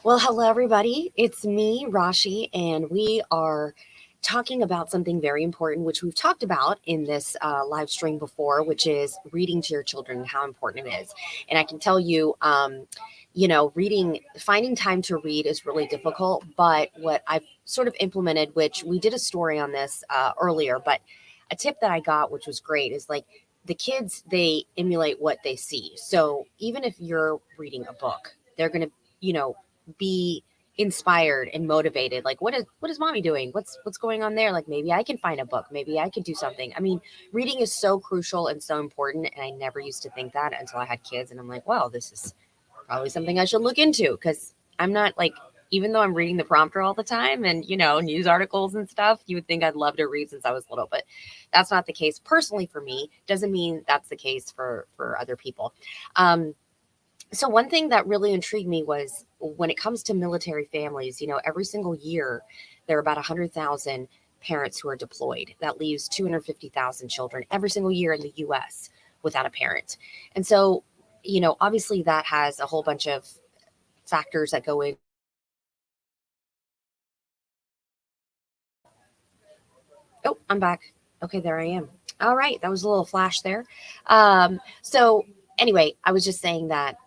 Well, hello, everybody. It's me, Rashi, and we are talking about something very important, which we've talked about in this live stream before, which is reading to your children and how important it is. And I can tell you, reading, finding time to read is really difficult. But what I've sort of implemented, which we did a story on this earlier, but a tip that I got, which was great, is like the kids, they emulate what they see. So even if you're reading a book, they're going to, be inspired and motivated. Like, what is mommy doing? What's going on there? Like, maybe I can find a book, maybe I could do something. I mean, reading is so crucial and so important, and I never used to think that until I had kids, and I'm like, wow, this is probably something I should look into, because I'm not like, even though I'm reading the prompter all the time and news articles and stuff, you would think I'd love to read since I was little, but that's not the case personally for me. Doesn't mean that's the case for other people. So one thing that really intrigued me was when it comes to military families, every single year there are about 100,000 parents who are deployed. That leaves 250,000 children every single year in the US without a parent. And so, obviously that has a whole bunch of factors that go in. Oh, I'm back. Okay, there I am. All right, that was a little flash there. So anyway, I was just saying that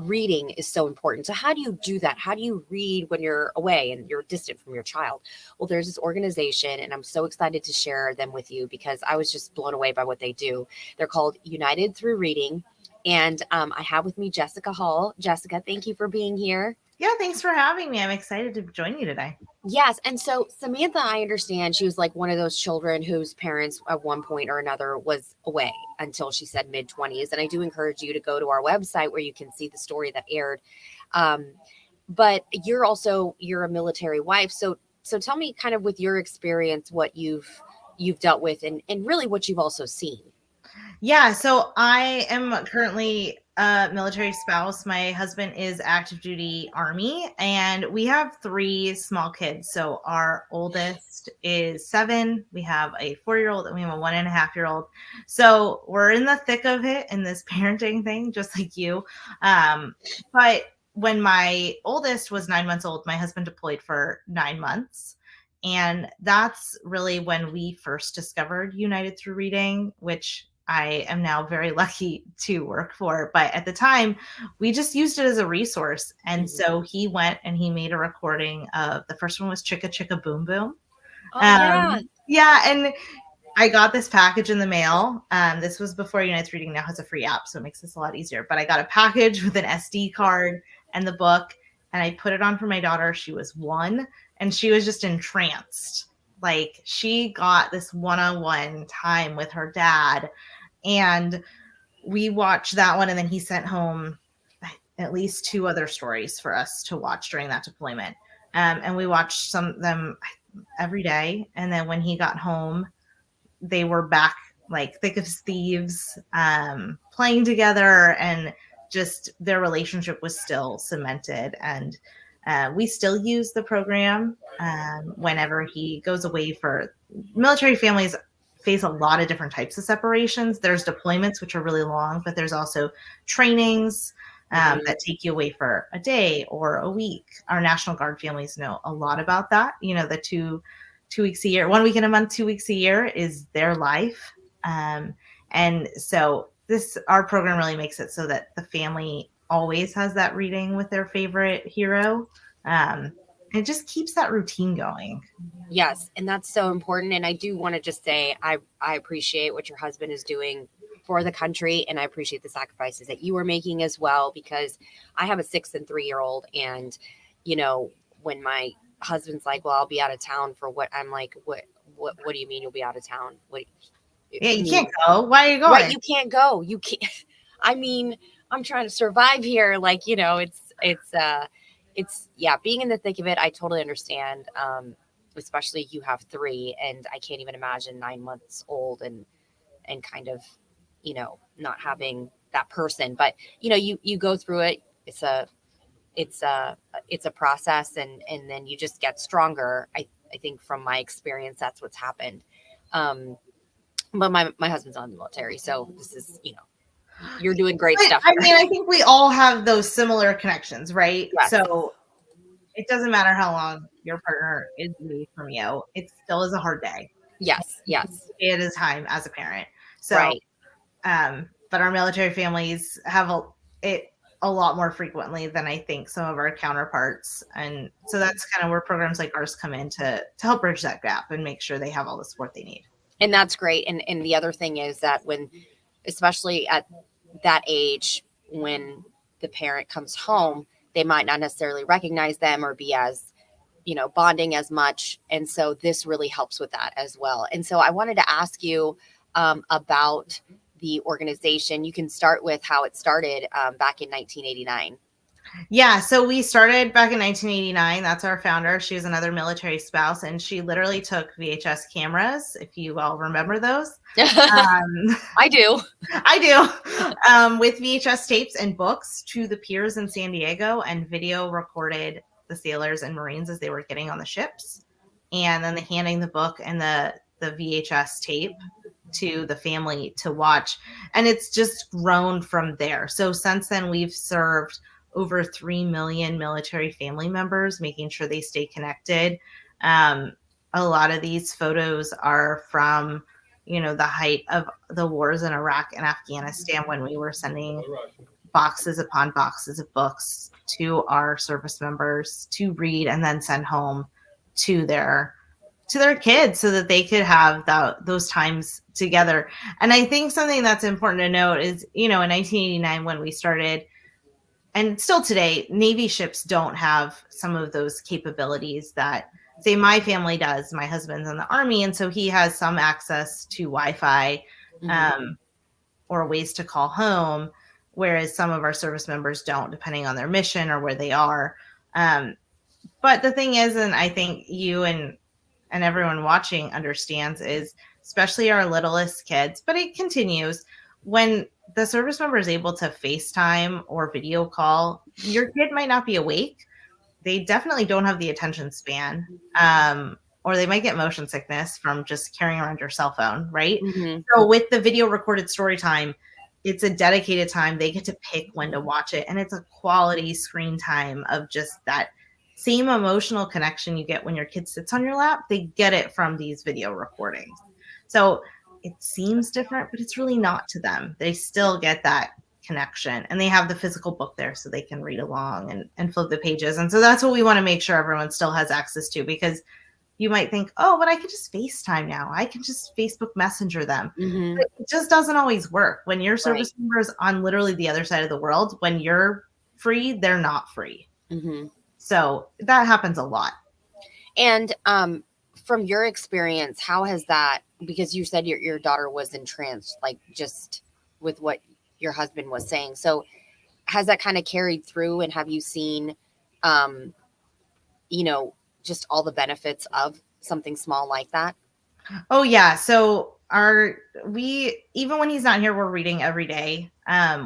reading is so important. So how do you do that? How do you read when you're away and you're distant from your child? Well, there's this organization, and I'm so excited to share them with you because I was just blown away by what they do. They're called United Through Reading. And I have with me Jessica Hall. Jessica, thank you for being here. Yeah, thanks for having me. I'm excited to join you today. Yes. And so Samantha, I understand she was like one of those children whose parents at one point or another was away until she said mid 20s. And I do encourage you to go to our website where you can see the story that aired. Um, but you're a military wife. So tell me kind of with your experience, what you've dealt with and really what you've also seen. Yeah, so I am currently a military spouse. My husband is active duty Army, and we have 3 small kids. So our oldest is 7. We have a 4-year-old, and we have a 1.5-year-old. So we're in the thick of it in this parenting thing, just like you. But when my oldest was 9 months old, my husband deployed for 9 months. And that's really when we first discovered United Through Reading, which I am now very lucky to work for. But at the time, we just used it as a resource. And so he went and he made a recording of, the first one was Chicka Chicka Boom Boom. Oh yeah. Yeah. And I got this package in the mail. This was before United Through Reading now has a free app, so it makes this a lot easier. But I got a package with an SD card and the book, and I put it on for my daughter. She was 1, and she was just entranced. Like, she got this one-on-one time with her dad, and we watched that one, and then he sent home at least 2 other stories for us to watch during that deployment. And we watched some of them every day. And then when he got home, they were back like thick as thieves, playing together, and just their relationship was still cemented. And we still use the program whenever he goes away. For military families face a lot of different types of separations. There's deployments, which are really long, but there's also trainings that take you away for a day or a week. Our National Guard families know a lot about that. The 2 weeks a year, 1 week in a month, 2 weeks a year is their life. And so our program really makes it so that the family always has that reading with their favorite hero. It just keeps that routine going. Yes, and that's so important. And I do want to just say I appreciate what your husband is doing for the country, and I appreciate the sacrifices that you are making as well, because I have a 6 and 3-year-old, and when my husband's like, well, I'll be out of town for what, I'm like, what do you mean you'll be out of town? What Yeah, you can't go. Why are you going? Right, you can't go. You can't. I mean, I'm trying to survive here. Like, it's yeah, being in the thick of it. I totally understand. Especially you have 3, and I can't even imagine 9 months old and kind of, not having that person. But you go through it. It's a process, and then you just get stronger. I think from my experience, that's what's happened. But my husband's on the military, so this is, you're doing great stuff. I mean, I think we all have those similar connections, right? Yes. So it doesn't matter how long your partner is away from you, it still is a hard day. Yes, yes, It is time as a parent. So, right. but our military families have it a lot more frequently than I think some of our counterparts. And so that's kind of where programs like ours come in to help bridge that gap and make sure they have all the support they need. And that's great. And the other thing is that when, especially at that age, when the parent comes home, they might not necessarily recognize them or be as, bonding as much. And so this really helps with that as well. And so I wanted to ask you about the organization. You can start with how it started back in 1989. Yeah, so we started back in 1989. That's our founder. She was another military spouse, and she literally took VHS cameras, if you all remember those. I do. I do. With VHS tapes and books to the piers in San Diego, and video recorded the sailors and Marines as they were getting on the ships, and then handing the book and the VHS tape to the family to watch. And it's just grown from there. So since then, we've served over 3 million military family members, making sure they stay connected. A lot of these photos are from, the height of the wars in Iraq and Afghanistan, when we were sending boxes upon boxes of books to our service members to read and then send home to their kids so that they could have those times together. And I think something that's important to note is, in 1989, when we started, and still today, Navy ships don't have some of those capabilities that, say, my family does. My husband's in the Army, and so he has some access to Wi-Fi or ways to call home, whereas some of our service members don't, depending on their mission or where they are. But the thing is, and I think you and everyone watching understands, is especially our littlest kids, but it continues, when the service member is able to FaceTime or video call, your kid might not be awake. They definitely don't have the attention span, or they might get motion sickness from just carrying around your cell phone, right? Mm-hmm. So with the video recorded story time, it's a dedicated time. They get to pick when to watch it, and it's a quality screen time of just that same emotional connection you get when your kid sits on your lap. They get it from these video recordings. So it seems different, but it's really not to them. They still get that connection, and they have the physical book there so they can read along and flip the pages. And so that's what we want to make sure everyone still has access to, because you might think, oh, but I could just FaceTime now. I can just Facebook Messenger them. Mm-hmm. But it just doesn't always work. When your service member is on literally the other side of the world, when you're free, they're not free. Mm-hmm. So that happens a lot. And from your experience, how has that, because you said your daughter was entranced, like just with what your husband was saying. So has that kind of carried through, and have you seen, just all the benefits of something small like that? Oh yeah. So even when he's not here, we're reading every day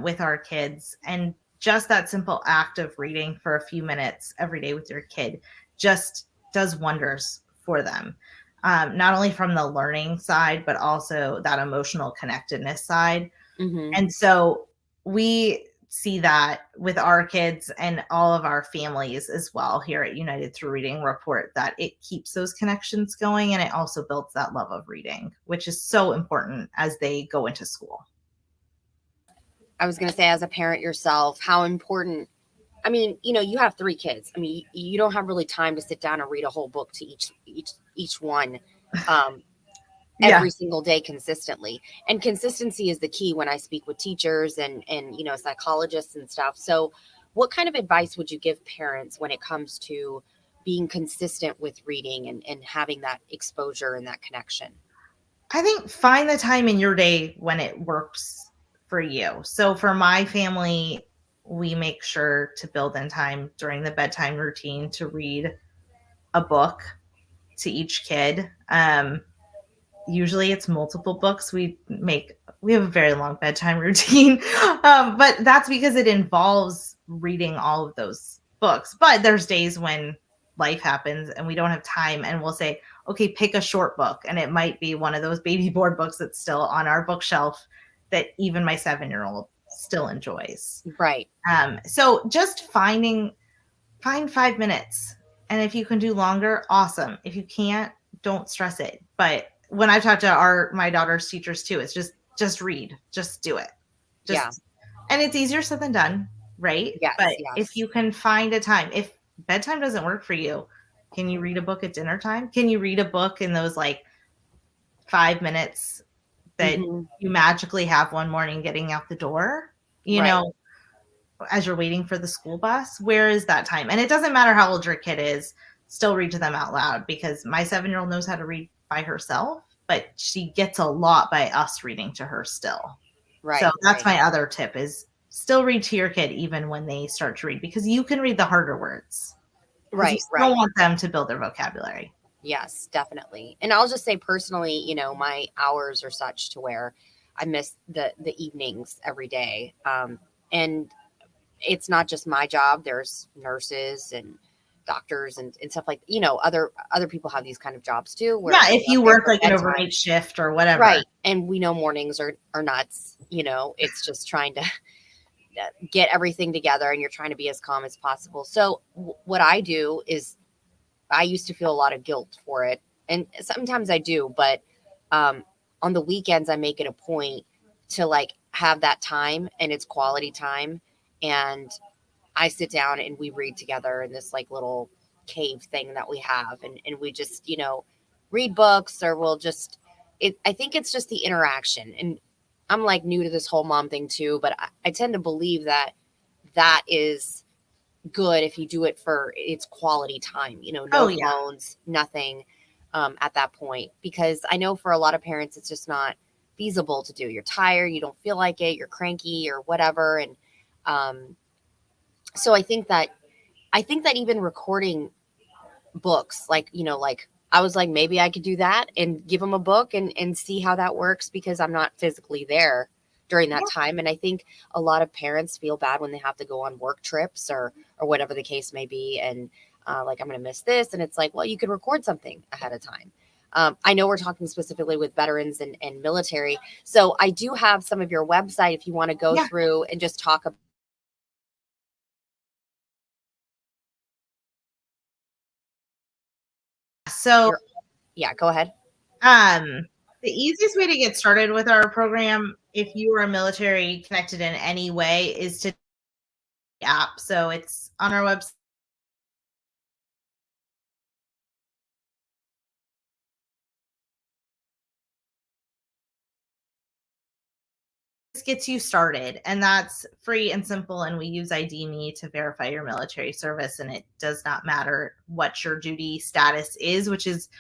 with our kids, and just that simple act of reading for a few minutes every day with your kid just does wonders for them. Not only from the learning side, but also that emotional connectedness side. Mm-hmm. And so we see that with our kids and all of our families as well here at United Through Reading Report, that it keeps those connections going, and it also builds that love of reading, which is so important as they go into school. I was going to say, as a parent yourself, how important, I mean, you have 3 kids. I mean, you don't have really time to sit down and read a whole book to each one every single day consistently. And consistency is the key when I speak with teachers and psychologists and stuff. So what kind of advice would you give parents when it comes to being consistent with reading and having that exposure and that connection? I think find the time in your day when it works for you. So for my family, we make sure to build in time during the bedtime routine to read a book to each kid. Usually it's multiple books. We have a very long bedtime routine, but that's because it involves reading all of those books. But there's days when life happens and we don't have time, and we'll say, okay, pick a short book. And it might be one of those baby board books that's still on our bookshelf that even my 7-year-old still enjoys. Right. So just find 5 minutes And if you can do longer, awesome. If you can't, don't stress it. But when I talk to my daughter's teachers too, it's just read, just do it. Yeah. And it's easier said than done, right? Yes. But if Yes. you can find a time, if bedtime doesn't work for you, can you read a book at dinner time? Can you read a book in those like 5 minutes that Hmm. you magically have one morning getting out the door? Right. As you're waiting for the school bus, where is that time? And it doesn't matter how old your kid is, still read to them out loud, because my 7-year-old knows how to read by herself, but she gets a lot by us reading to her still. So Right. that's Right. my other tip, is still read to your kid even when they start to read, because you can read the harder words, because you Right. still Right. want them to build their vocabulary. Yes, definitely. And I'll just say personally, my hours are such to where I miss the evenings every day. And it's not just my job. There's nurses and doctors and stuff like, other people have these kind of jobs too, where Yeah, if you if they're work for like an bedtime. overnight shift or whatever. Right. And we know mornings are nuts. It's just trying to get everything together, and you're trying to be as calm as possible. So what I do is, I used to feel a lot of guilt for it, and sometimes I do, but um, on the weekends I make it a point to like have that time, and it's quality time, and I sit down and we read together in this like little cave thing that we have, and we just read books, or we'll just I think it's just the interaction, and I'm like new to this whole mom thing too, but I tend to believe that is good if you do it for its quality time, Oh no yeah. phones, nothing at that point. Because I know for a lot of parents, it's just not feasible to do. You're tired, you don't feel like it, you're cranky or whatever. And um, so I think that even recording books, like, like I was like, maybe I could do that and give them a book and see how that works, because I'm not physically there during that time. And I think a lot of parents feel bad when they have to go on work trips or whatever the case may be. And like, I'm going to miss this. And it's like, well, you could record something ahead of time. I know we're talking specifically with veterans and military. So I do have some of your website if you want to go Yeah. through and just talk about So your, yeah, go ahead. the easiest way to get started with our program, if you are military connected in any way, is to app. So it's on our website. This gets you started, and that's free and simple. And we use ID.me to verify your military service, and it does not matter what your duty status is, which is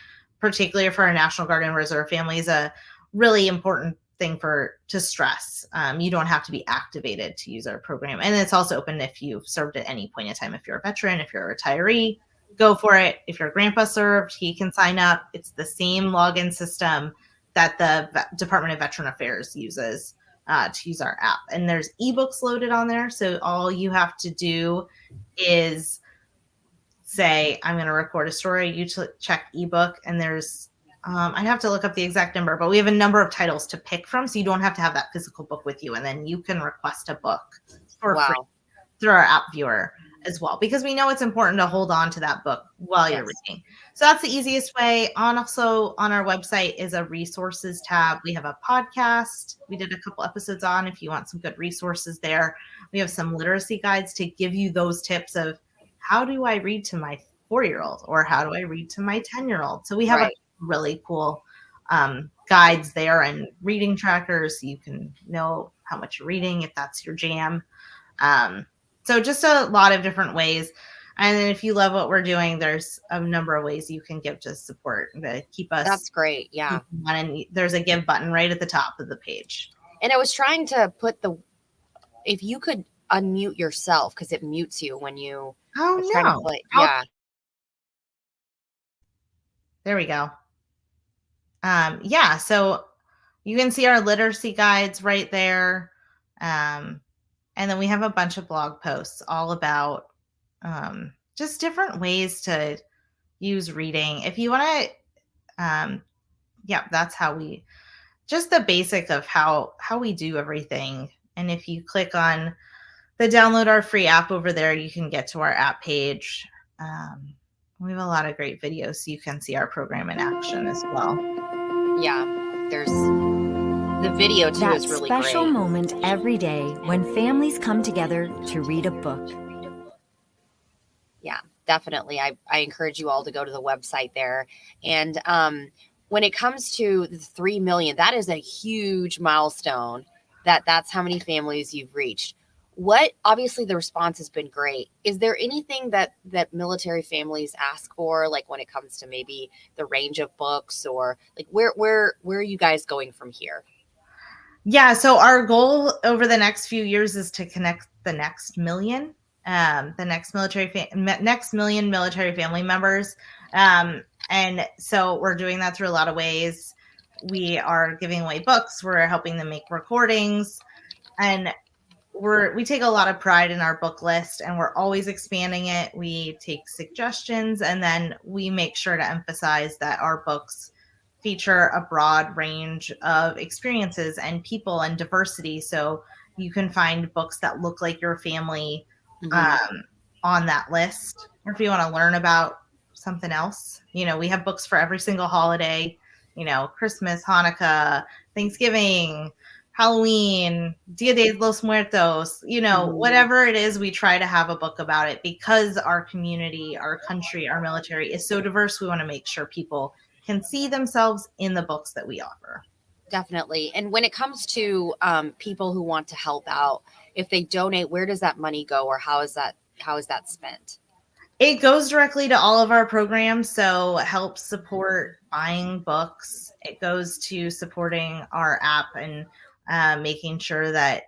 particularly for our National Guard and Reserve families a really important thing to stress. You don't have to be activated to use our program, and it's also open if you've served at any point in time. If you're a veteran, if you're a retiree, go for it. If your grandpa served, he can sign up. It's the same login system that the Department of Veteran Affairs uses to use our app. And there's ebooks loaded on there. So all you have to do is say, I'm going to record a story. You check ebook, and there's, I'd have to look up the exact number, but we have a number of titles to pick from. So you don't have to have that physical book with you. And then you can request a book for free Wow. through our app viewer as well, because we know it's important to hold on to that book while you're Yes. reading. So that's the easiest way. Also on our website is a resources tab. We have a podcast we did a couple episodes on, if you want some good resources there. We have some literacy guides to give you those tips of, how do I read to my 4-year-old, or how do I read to my 10-year-old? So we have a Right. really cool guides there, and reading trackers, so you can know how much you're reading if that's your jam. So just a lot of different ways. And then if you love what we're doing, there's a number of ways you can give to support to keep us. That's great. Yeah. And there's a give button right at the top of the page. And I was trying to put if you could unmute yourself, because it mutes you when you Oh are trying to no. play. Yeah. There we go. Yeah, so you can see our literacy guides right there. And then we have a bunch of blog posts all about just different ways to use reading. If you want to, yeah, that's how just the basic of how we do everything. And if you click on the download our free app over there, you can get to our app page. We have a lot of great videos so you can see our program in action as well. Yeah, there's the video too That is really special great. moment every day when families come together to read a book. Yeah, definitely. I encourage you all to go to the website there. And when it comes to the 3 million, that is a huge milestone. That's how many families you've reached. What Obviously the response has been great. Is there anything that military families ask for, like when it comes to maybe the range of books, or like where are you guys going from here? Yeah, so our goal over the next few years is to connect the next million, the next million military family members, and so we're doing that through a lot of ways. We are giving away books. We're helping them make recordings, and we take a lot of pride in our book list, and we're always expanding it. We take suggestions, and then we make sure to emphasize that our books feature a broad range of experiences and people and diversity. So you can find books that look like your family Mm-hmm. um, on that list. Or if you want to learn about something else, we have books for every single holiday, Christmas, Hanukkah, Thanksgiving, Halloween, Dia de los Muertos, Mm-hmm. whatever it is, we try to have a book about it because our community, our country, our military is so diverse. We want to make sure people can see themselves in the books that we offer. Definitely. And when it comes to people who want to help out, if they donate, where does that money go, or how is that spent? It goes directly to all of our programs, so it helps support buying books. It goes to supporting our app and making sure that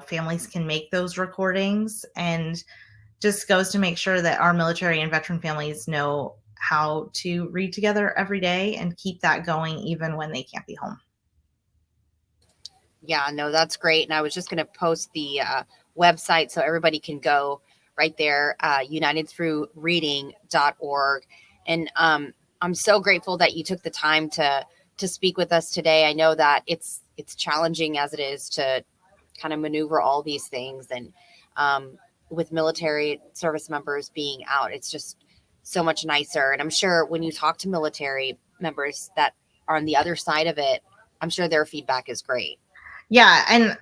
families can make those recordings, and just goes to make sure that our military and veteran families know how to read together every day and keep that going even when they can't be home. Yeah, no, that's great. And I was just going to post the website so everybody can go right there, unitedthroughreading.org. And I'm so grateful that you took the time to speak with us today. I know that it's challenging as it is to kind of maneuver all these things, and with military service members being out, it's just so much nicer. And I'm sure when you talk to military members that are on the other side of it, I'm sure their feedback is great. Yeah, and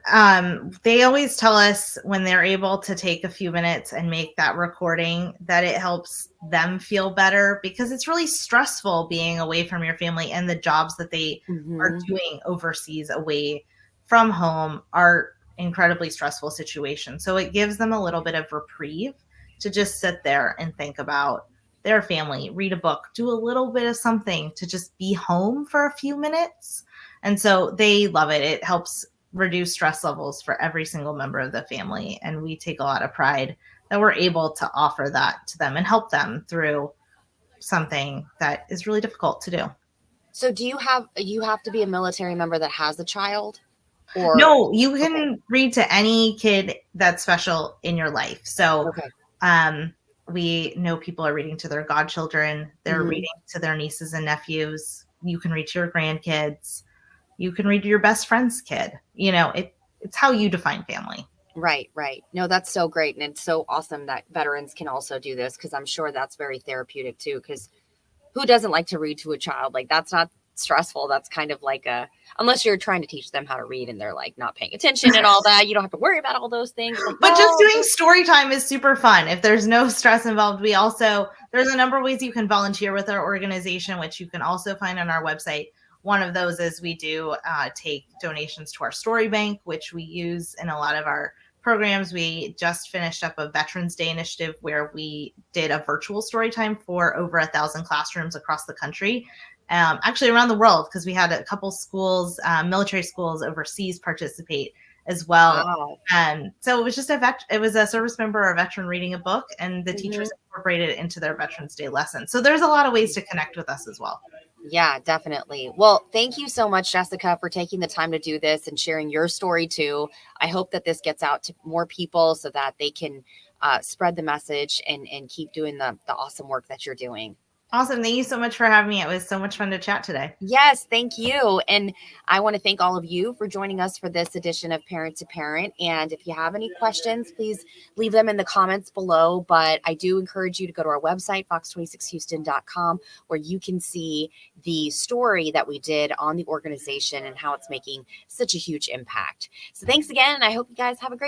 they always tell us when they're able to take a few minutes and make that recording that it helps them feel better, because it's really stressful being away from your family, and the jobs that they are Mm-hmm. doing overseas away from home are incredibly stressful situations. So it gives them a little bit of reprieve to just sit there and think about their family, read a book, do a little bit of something to just be home for a few minutes. And so they love it. It helps reduce stress levels for every single member of the family. And we take a lot of pride that we're able to offer that to them and help them through something that is really difficult to do. So do you have to be a military member that has a child, or No, you okay, can read to any kid that's special in your life. So okay. um, we know people are reading to their godchildren, they're Hmm. reading to their nieces and nephews. You can read to your grandkids. You can read to your best friend's kid. It's how you define family. Right, right. No, that's so great, and it's so awesome that veterans can also do this, because I'm sure that's very therapeutic too. Because who doesn't like to read to a child? Like, that's not stressful. That's kind of like a, unless you're trying to teach them how to read and they're like not paying attention and all that. You don't have to worry about all those things. It's like, But just no, doing story time is super fun. If there's no stress involved, there's a number of ways you can volunteer with our organization, which you can also find on our website. One of those is we do take donations to our story bank, which we use in a lot of our programs. We just finished up a Veterans Day initiative where we did a virtual story time for over 1,000 classrooms across the country. Actually around the world, because we had a couple schools, military schools overseas participate as well. wow. So it was just it was a service member or a veteran reading a book, and the Hmm. teachers incorporated it into their Veterans Day lesson. So there's a lot of ways to connect with us as well. Yeah, definitely. Well, thank you so much, Jessica, for taking the time to do this and sharing your story too. I hope that this gets out to more people so that they can spread the message and keep doing the awesome work that you're doing. Awesome. Thank you so much for having me. It was so much fun to chat today. Yes, thank you. And I want to thank all of you for joining us for this edition of Parent to Parent. And if you have any questions, please leave them in the comments below. But I do encourage you to go to our website, fox26houston.com, where you can see the story that we did on the organization and how it's making such a huge impact. So thanks again. And I hope you guys have a great